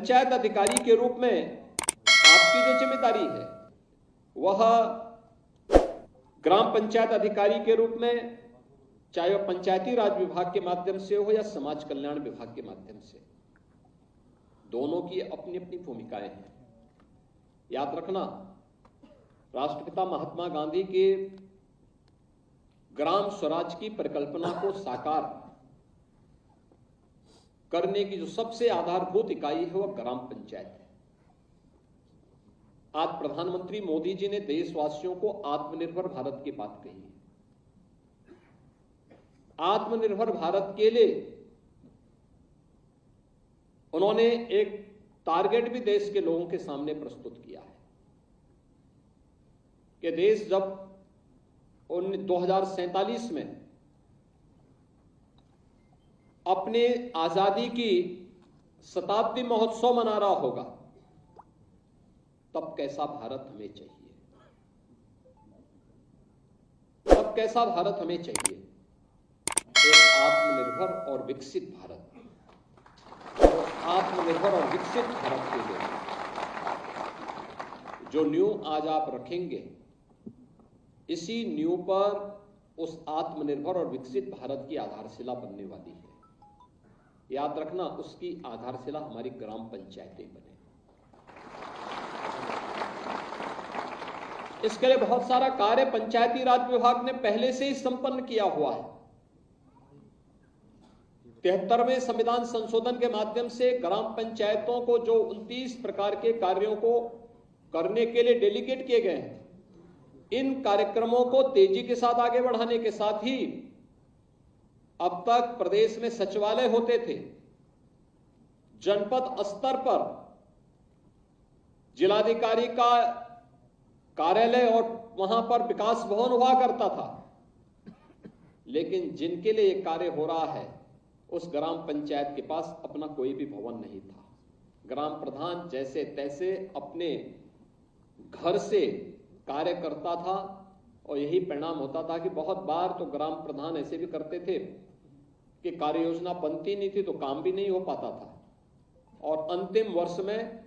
पंचायत अधिकारी के रूप में आपकी जो जिम्मेदारी है वह ग्राम पंचायत अधिकारी के रूप में, चाहे वह पंचायती राज विभाग के माध्यम से हो या समाज कल्याण विभाग के माध्यम से, दोनों की अपनी अपनी भूमिकाएं हैं। याद रखना, राष्ट्रपिता महात्मा गांधी के ग्राम स्वराज की परिकल्पना को साकार करने की जो सबसे आधारभूत इकाई है वह ग्राम पंचायत है। आज प्रधानमंत्री मोदी जी ने देशवासियों को आत्मनिर्भर भारत की बात कही है। आत्मनिर्भर भारत के लिए उन्होंने एक टारगेट भी देश के लोगों के सामने प्रस्तुत किया है कि देश जब 2047 में अपने आजादी की शताब्दी महोत्सव मना रहा होगा, तब कैसा भारत हमें चाहिए, तब कैसा भारत हमें चाहिए? एक आत्मनिर्भर और विकसित भारत। और आत्मनिर्भर और विकसित भारत के लिए जो नींव आज आप रखेंगे, इसी नींव पर उस आत्मनिर्भर और विकसित भारत की आधारशिला बनने वाली है। याद रखना, उसकी आधारशिला हमारी ग्राम पंचायतें बने। इसके लिए बहुत सारा कार्य पंचायती राज विभाग ने पहले से ही संपन्न किया हुआ है। 73वें संविधान संशोधन के माध्यम से ग्राम पंचायतों को जो 29 प्रकार के कार्यों को करने के लिए डेलीगेट किए गए हैं, इन कार्यक्रमों को तेजी के साथ आगे बढ़ाने के साथ ही अब तक प्रदेश में सचिवालय होते थे, जनपद स्तर पर जिलाधिकारी का कार्यालय और वहां पर विकास भवन हुआ करता था, लेकिन जिनके लिए यह कार्य हो रहा है उस ग्राम पंचायत के पास अपना कोई भी भवन नहीं था। ग्राम प्रधान जैसे तैसे अपने घर से कार्य करता था और यही परिणाम होता था कि बहुत बार तो ग्राम प्रधान ऐसे भी करते थे कि कार्य योजना बनती नहीं थी तो काम भी नहीं हो पाता था, और अंतिम वर्ष में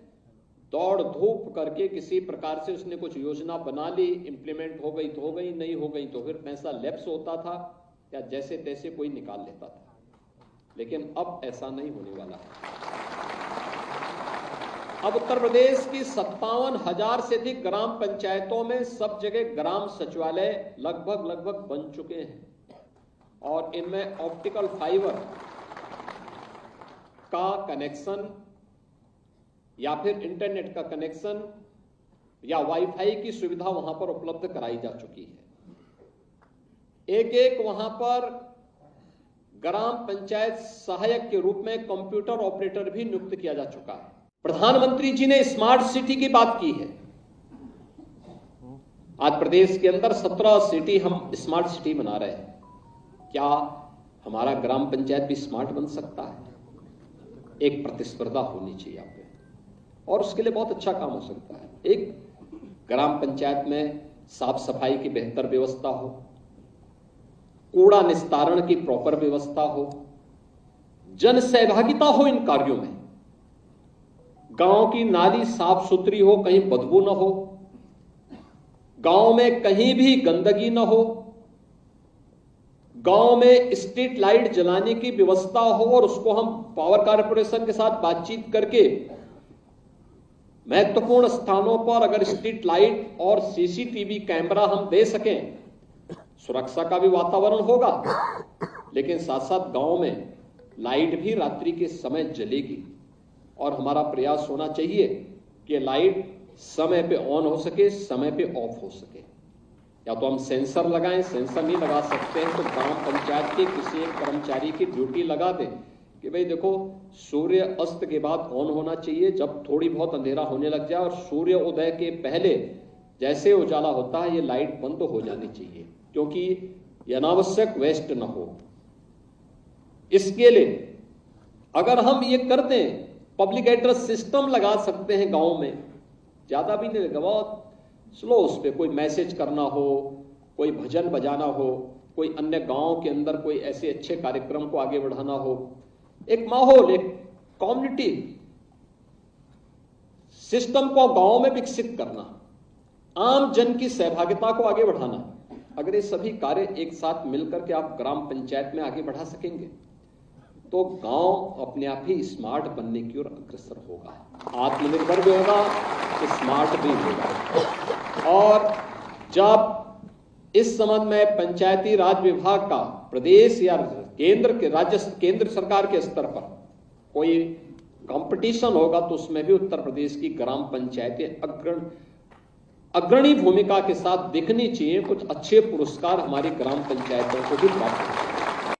दौड़ धूप करके किसी प्रकार से उसने कुछ योजना बना ली, इंप्लीमेंट हो गई तो हो गई, नहीं हो गई तो फिर पैसा लैप्स होता था या जैसे तैसे कोई निकाल लेता था। लेकिन अब ऐसा नहीं होने वाला है। अब उत्तर प्रदेश की 57,000 से अधिक ग्राम पंचायतों में सब जगह ग्राम सचिवालय लगभग बन चुके हैं और इनमें ऑप्टिकल फाइबर का कनेक्शन या फिर इंटरनेट का कनेक्शन या वाईफाई की सुविधा वहां पर उपलब्ध कराई जा चुकी है। एक वहां पर ग्राम पंचायत सहायक के रूप में कंप्यूटर ऑपरेटर भी नियुक्त किया जा चुका है। प्रधानमंत्री जी ने स्मार्ट सिटी की बात की है। आज प्रदेश के अंदर 17 सिटी हम स्मार्ट सिटी बना रहे हैं। क्या हमारा ग्राम पंचायत भी स्मार्ट बन सकता है? एक प्रतिस्पर्धा होनी चाहिए आप पे, और उसके लिए बहुत अच्छा काम हो सकता है। एक ग्राम पंचायत में साफ सफाई की बेहतर व्यवस्था हो, कूड़ा निस्तारण की प्रॉपर व्यवस्था हो, जन सहभागिता हो इन कार्यों में, गांव की नाली साफ सुथरी हो, कहीं बदबू न हो, गांव में कहीं भी गंदगी न हो, गांव में स्ट्रीट लाइट जलाने की व्यवस्था हो और उसको हम पावर कारपोरेशन के साथ बातचीत करके महत्वपूर्ण स्थानों पर अगर स्ट्रीट लाइट और सीसीटीवी कैमरा हम दे सकें, सुरक्षा का भी वातावरण होगा, लेकिन साथ साथ गांव में लाइट भी रात्रि के समय जलेगी। और हमारा प्रयास होना चाहिए कि लाइट समय पे ऑन हो सके, समय पे ऑफ हो सके। या तो हम सेंसर लगाएं, सेंसर नहीं लगा सकते हैं तो ग्राम पंचायत के किसी एक कर्मचारी की ड्यूटी लगा दें कि भाई देखो, सूर्य अस्त के बाद ऑन होना चाहिए, जब थोड़ी बहुत अंधेरा होने लग जाए और सूर्य उदय के पहले जैसे उजाला होता है ये लाइट बंद हो जानी चाहिए, क्योंकि ये अनावश्यक वेस्ट न हो। इसके लिए अगर हम ये कर दें, पब्लिक एड्रेस सिस्टम लगा सकते हैं गांव में, ज्यादा भी नहीं लगेगा, बहुत स्लो, उस पर कोई मैसेज करना हो, कोई भजन बजाना हो, कोई अन्य गांव के अंदर कोई ऐसे अच्छे कार्यक्रम को आगे बढ़ाना हो, एक माहौल, एक कम्युनिटी सिस्टम को गांव में विकसित करना, आम जन की सहभागिता को आगे बढ़ाना, अगर ये सभी कार्य एक साथ मिलकर के आप ग्राम पंचायत में आगे बढ़ा सकेंगे तो गांव अपने आप ही स्मार्ट बनने की ओर अग्रसर होगा, आत्मनिर्भर भी होगा, स्मार्ट भी होगा। और जब इस संबंध में पंचायती राज विभाग का प्रदेश या केंद्र सरकार के स्तर पर कोई कंपटीशन होगा तो उसमें भी उत्तर प्रदेश की ग्राम पंचायतें अग्रणी भूमिका के साथ दिखनी चाहिए। कुछ अच्छे पुरस्कार हमारी ग्राम पंचायतों को भी प्राप्त होंगे।